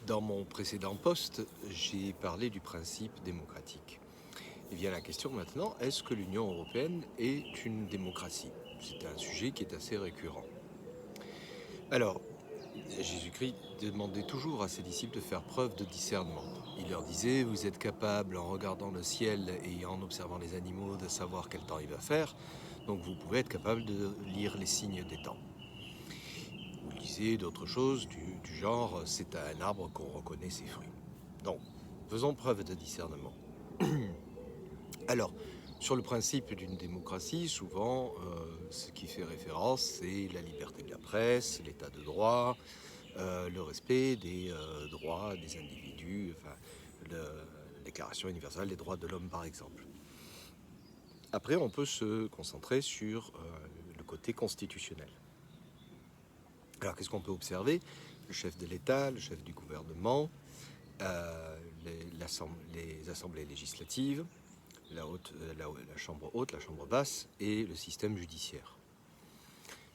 Dans mon précédent poste, j'ai parlé du principe démocratique. Et vient la question maintenant, est-ce que l'Union européenne est une démocratie? C'est un sujet qui est assez récurrent. Alors, Jésus-Christ demandait toujours à ses disciples de faire preuve de discernement. Il leur disait, vous êtes capables, en regardant le ciel et en observant les animaux, de savoir quel temps il va faire, donc vous pouvez être capable de lire les signes des temps. Vous lisez d'autres choses du genre, c'est à un arbre qu'on reconnaît ses fruits. Donc, faisons preuve de discernement. Alors, sur le principe d'une démocratie, souvent, ce qui fait référence, c'est la liberté de la presse, l'état de droit, le respect des droits des individus, enfin, la Déclaration universelle des droits de l'homme, par exemple. Après, on peut se concentrer sur le côté constitutionnel. Alors, qu'est-ce qu'on peut observer? Le chef de l'État, le chef du gouvernement, les assemblées législatives, la chambre haute, la chambre basse et le système judiciaire.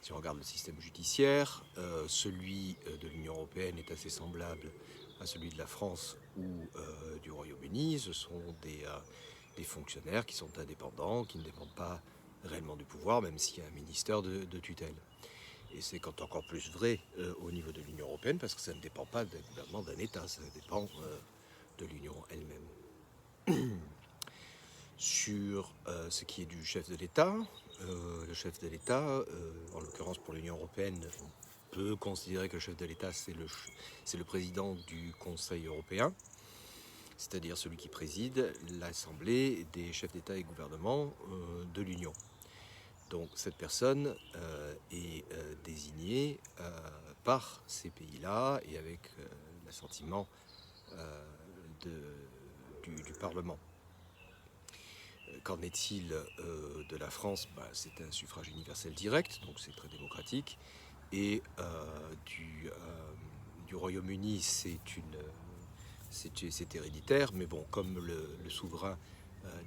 Si on regarde le système judiciaire, celui de l'Union européenne est assez semblable à celui de la France ou du Royaume-Uni. Ce sont des fonctionnaires qui sont indépendants, qui ne dépendent pas réellement du pouvoir, même s'il y a un ministère de tutelle. Et c'est encore plus vrai au niveau de l'Union européenne, parce que ça ne dépend pas d'un gouvernement, d'un État, ça dépend de l'Union elle-même. Sur ce qui est du chef de l'État, le chef de l'État, en l'occurrence pour l'Union européenne, on peut considérer que le chef de l'État, c'est le président du Conseil européen, c'est-à-dire celui qui préside l'Assemblée des chefs d'État et gouvernements de l'Union. Donc cette personne est désignée par ces pays-là et avec l'assentiment du Parlement. Qu'en est-il de la France? C'est un suffrage universel direct, donc c'est très démocratique. Et du Royaume-Uni, c'est héréditaire, mais bon, comme le souverain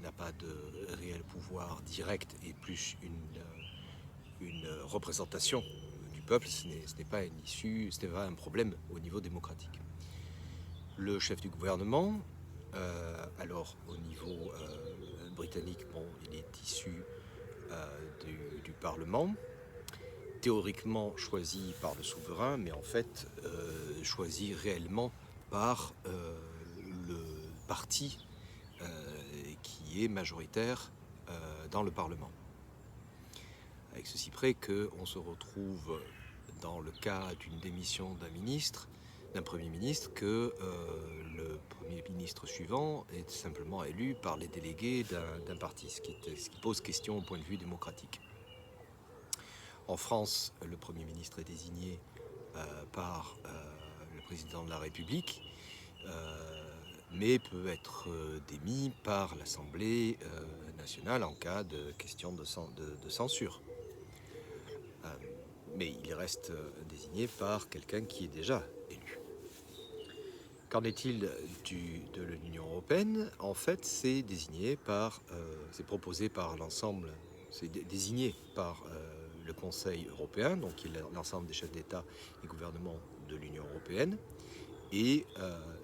n'a pas de réel pouvoir direct et plus une représentation du peuple, ce n'est pas une issue, ce n'est pas un problème au niveau démocratique. Le chef du gouvernement, alors au niveau britannique, bon, il est issu du Parlement, théoriquement choisi par le souverain, mais en fait choisi réellement par le parti qui est majoritaire dans le Parlement. Avec ceci près qu'on se retrouve dans le cas d'une démission d'un ministre, d'un Premier ministre, que le Premier ministre suivant est simplement élu par les délégués d'un parti, ce qui pose question au point de vue démocratique. En France, le Premier ministre est désigné par le président de la République, mais peut être démis par l'Assemblée nationale en cas de question de censure. Mais il reste désigné par quelqu'un qui est déjà élu. Qu'en est-il de l'Union européenne? En fait, c'est désigné c'est proposé par l'ensemble, c'est désigné par le Conseil européen, donc qui est l'ensemble des chefs d'État et gouvernements de l'Union européenne, et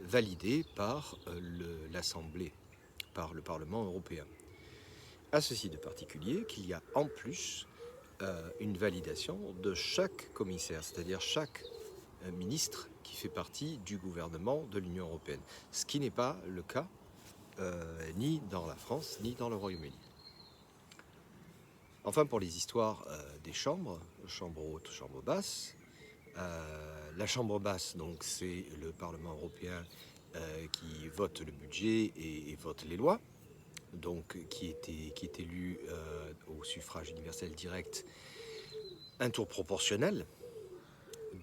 validé par l'Assemblée, par le Parlement européen. À ceci de particulier qu'il y a en plus une validation de chaque commissaire, c'est-à-dire chaque ministre qui fait partie du gouvernement de l'Union européenne, ce qui n'est pas le cas ni dans la France ni dans le Royaume-Uni. Enfin, pour les histoires des chambres, chambre haute, chambre basse, la chambre basse, donc c'est le Parlement européen qui vote le budget et vote les lois, donc qui est élu au suffrage universel direct, un tour proportionnel,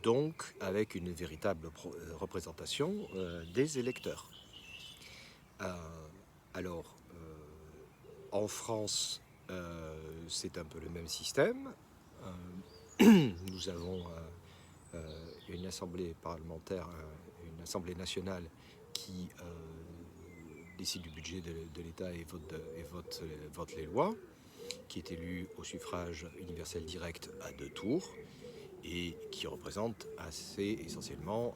donc avec une véritable représentation des électeurs. Alors, en France, c'est un peu le même système. Nous avons une assemblée parlementaire, une assemblée nationale qui décide du budget de l'État et vote les lois, qui est élue au suffrage universel direct à 2 tours et qui représente assez essentiellement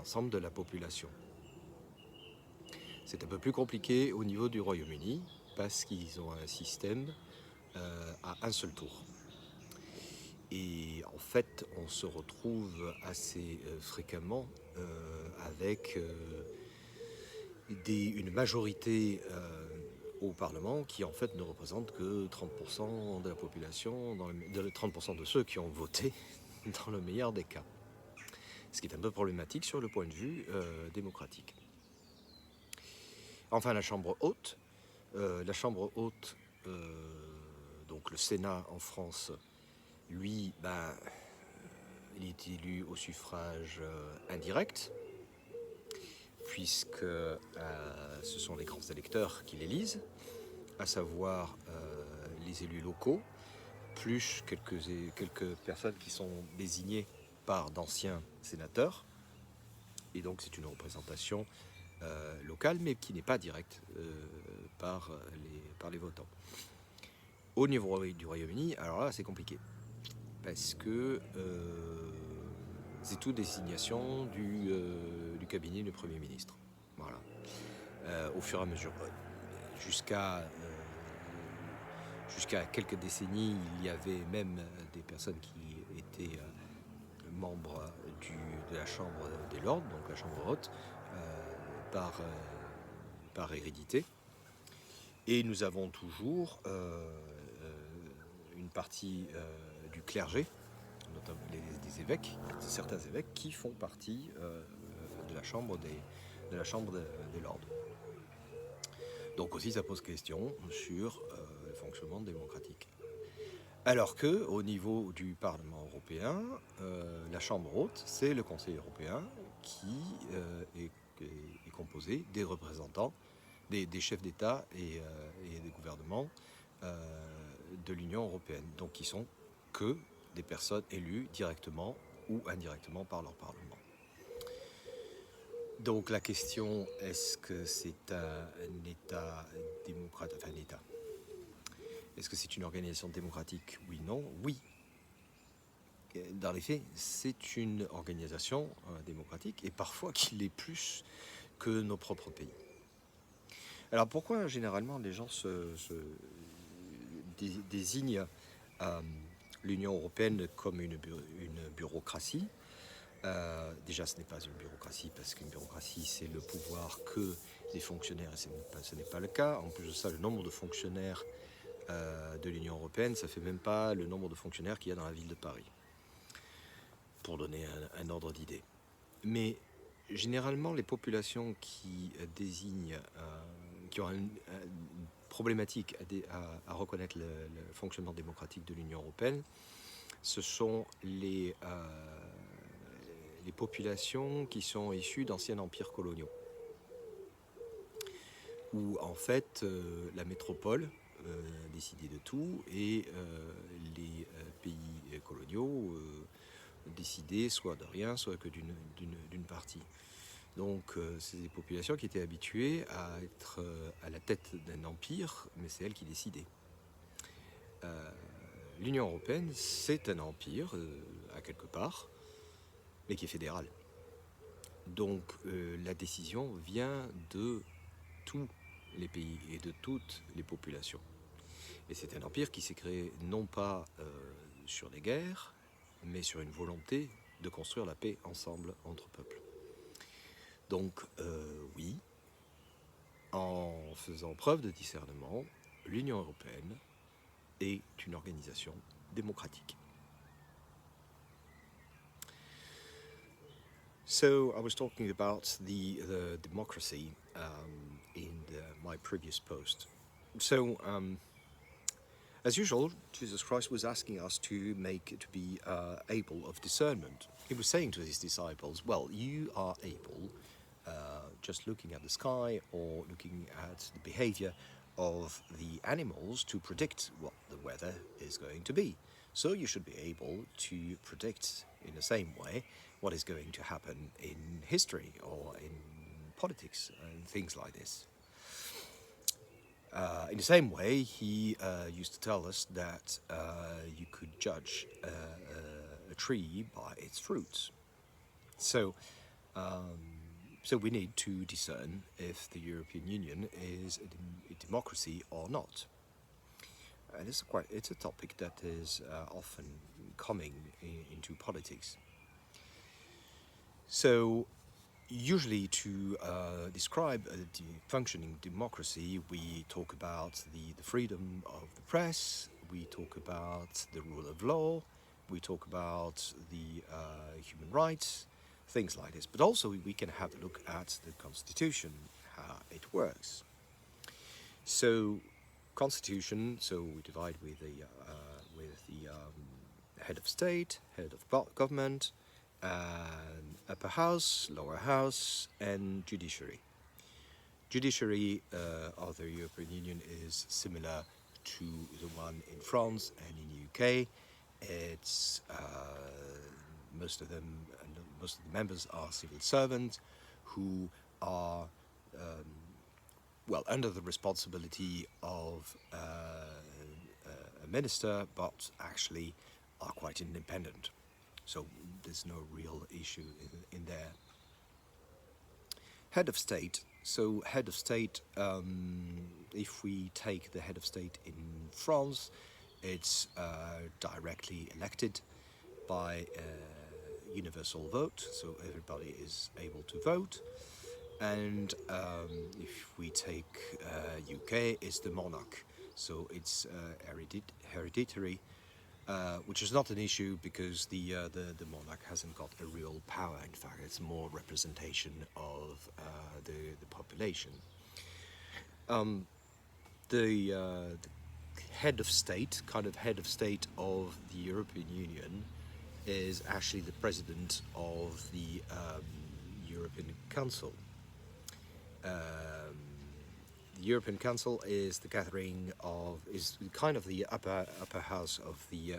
l'ensemble de la population. C'est un peu plus compliqué au niveau du Royaume-Uni parce qu'ils ont un système à un seul tour. Et en fait, on se retrouve assez fréquemment avec une majorité au Parlement qui en fait ne représente que 30% de la population, 30% de ceux qui ont voté dans le meilleur des cas. Ce qui est un peu problématique sur le point de vue démocratique. Enfin, la Chambre haute. Donc le Sénat en France, lui, il est élu au suffrage indirect, puisque ce sont les grands électeurs qui l'élisent, à savoir les élus locaux, plus quelques personnes qui sont désignées par d'anciens sénateurs. Et donc c'est une représentation locale, mais qui n'est pas directe par les votants. Au niveau du Royaume-Uni, alors là c'est compliqué, parce que c'est toute désignation du cabinet du Premier ministre. Voilà. Au fur et à mesure. Jusqu'à quelques décennies, il y avait même des personnes qui étaient membres de la Chambre des Lords, donc la Chambre haute, par hérédité. Et nous avons toujours une partie du clergé, notamment des évêques, certains évêques qui font partie de la Chambre des Lords. Donc aussi ça pose question sur le fonctionnement démocratique. Alors que au niveau du Parlement européen, la Chambre haute, c'est le Conseil européen qui est composé des représentants, des chefs d'État et des gouvernements de l'Union européenne, donc qui sont que des personnes élues directement ou indirectement par leur Parlement. Donc la question, est-ce que c'est un État démocrate, enfin un État, est-ce que c'est une organisation démocratique? Oui, non, oui. Dans les faits, c'est une organisation démocratique et parfois qui l'est plus que nos propres pays. Alors pourquoi généralement les gens désignent l'Union européenne comme une bureaucratie? Déjà, ce n'est pas une bureaucratie, parce qu'une bureaucratie, c'est le pouvoir que des fonctionnaires, et ce n'est pas le cas. En plus de ça, le nombre de fonctionnaires de l'Union européenne, ça ne fait même pas le nombre de fonctionnaires qu'il y a dans la ville de Paris, pour donner un ordre d'idée. Mais généralement, les populations qui désignent, qui ont une problématique à reconnaître le fonctionnement démocratique de l'Union européenne, ce sont les populations qui sont issues d'anciens empires coloniaux, où en fait la métropole décidait de tout et les pays coloniaux décidaient soit de rien, soit que d'une partie. Donc c'est des populations qui étaient habituées à être à la tête d'un empire, mais c'est elles qui décidaient. L'Union européenne, c'est un empire à quelque part, mais qui est fédéral. Donc la décision vient de tous les pays et de toutes les populations. Et c'est un empire qui s'est créé non pas sur des guerres, mais sur une volonté de construire la paix ensemble entre peuples. Donc oui, en faisant preuve de discernement, l'Union européenne est une organisation démocratique. So I was talking about the democracy in my previous post. So as usual, Jesus Christ was asking us to be able of discernment. He was saying to his disciples, well, you are able, just looking at the sky or looking at the behavior of the animals, to predict what the weather is going to be. So you should be able to predict in the same way what is going to happen in history or in politics and things like this. In the same way, he used to tell us that you could judge a tree by its fruits. So So we need to discern if the European Union is a democracy or not. And it's a topic that is often coming into politics. So usually to describe a functioning democracy, we talk about the freedom of the press, we talk about the rule of law, we talk about the human rights, things like this. But also we can have a look at the constitution, how it works. So constitution, so we divide with the head of state, head of government, upper house, lower house, and judiciary. Judiciary of the European Union is similar to the one in France and in UK. It's most of the members are civil servants who are under the responsibility of a minister, but actually are quite independent. So there's no real issue in there. Head of state. So head of state, if we take the head of state in France, it's directly elected by a universal vote, so everybody is able to vote. And if we take UK, it's the monarch, so it's hereditary, which is not an issue because the monarch hasn't got a real power. In fact, it's more representation of the population. The head of state, head of state of the European Union, is actually the president of the European Council. The European Council is the gathering is kind of the upper house of the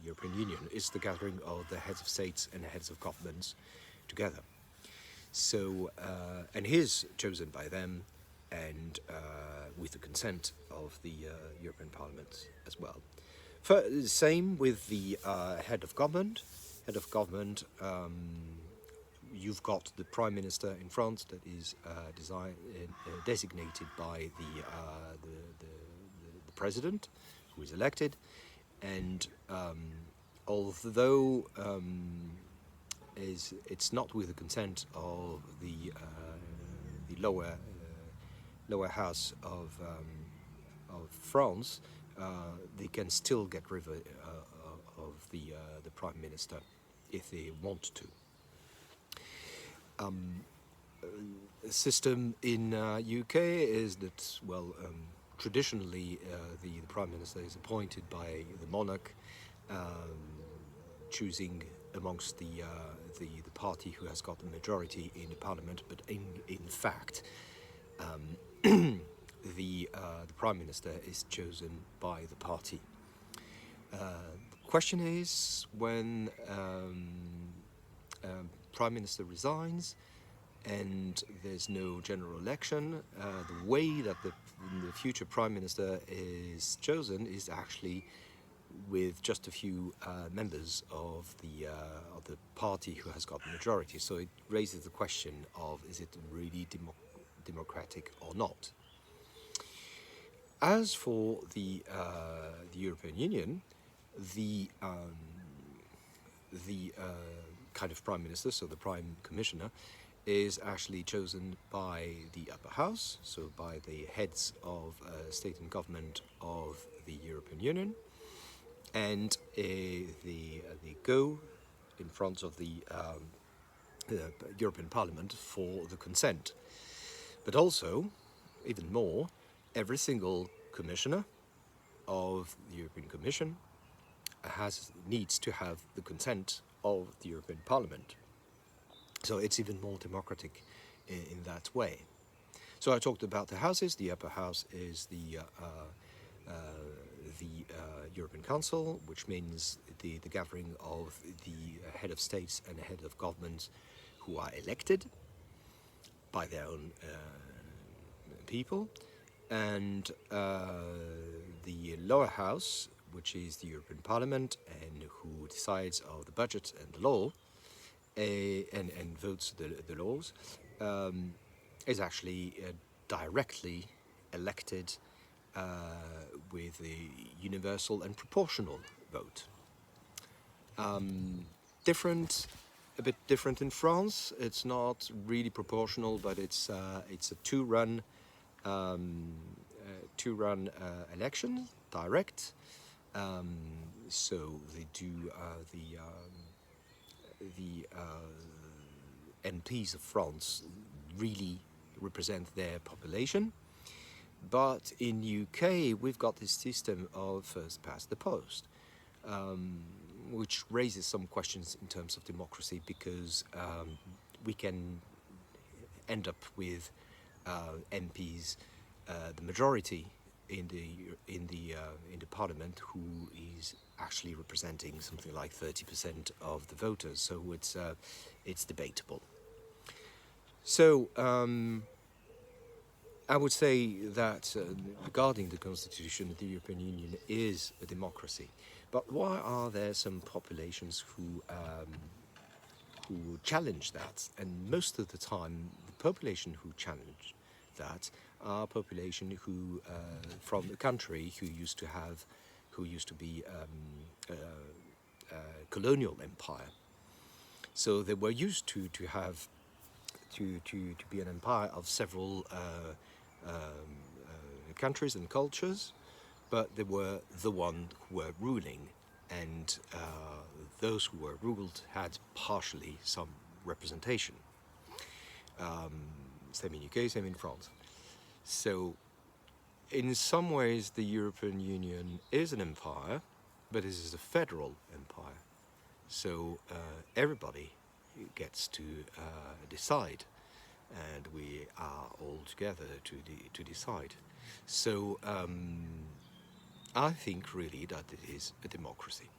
European Union. It's the gathering of the heads of states and heads of governments together. So, and he is chosen by them, and with the consent of the European Parliament as well. Same with the head of government. Head of government. You've got the Prime Minister in France that is designated by the President, who is elected, and although it's not with the consent of the lower house of France, they can still get rid of the Prime Minister if they want to. The system in UK is that, traditionally the Prime Minister is appointed by the monarch, choosing amongst the party who has got the majority in the Parliament, but in fact the Prime Minister is chosen by the party. The question is, when Prime Minister resigns and there's no general election, the way that the future Prime Minister is chosen is actually with just a few members of the party who has got the majority. So it raises the question of, is it really democratic or not? As for the European Union, the kind of Prime Minister, so the Prime Commissioner, is actually chosen by the upper house, so by the heads of state and government of the European Union, and they go in front of the European Parliament for the consent. But also, even more, every single commissioner of the European Commission needs to have the consent of the European Parliament. So it's even more democratic in that way. So I talked about the houses. The upper house is the European Council, which means the gathering of the head of states and the head of governments who are elected by their own people, and the lower house, which is the European Parliament, and who decides of the budget and the law, and votes the laws, is actually directly elected with a universal and proportional vote. Different, a bit different in France. It's not really proportional, but it's a two-run election, direct. So they do the MPs of France really represent their population. But in UK, we've got this system of first past the post, which raises some questions in terms of democracy, because we can end up with MPs, the majority in the parliament, who is actually representing something like 30% of the voters. So it's debatable. So I would say that regarding the Constitution, the European Union is a democracy. But why are there some populations who challenge that? And most of the time, the population who challenge that are population who from the country who used to be colonial empire. So they were used to have to be an empire of several countries and cultures, but they were the one who were ruling, and those who were ruled had partially some representation. Same in UK, same in France. So in some ways the European Union is an empire, but it is a federal empire. So everybody gets to decide, and we are all together to decide. So I think really that it is a democracy.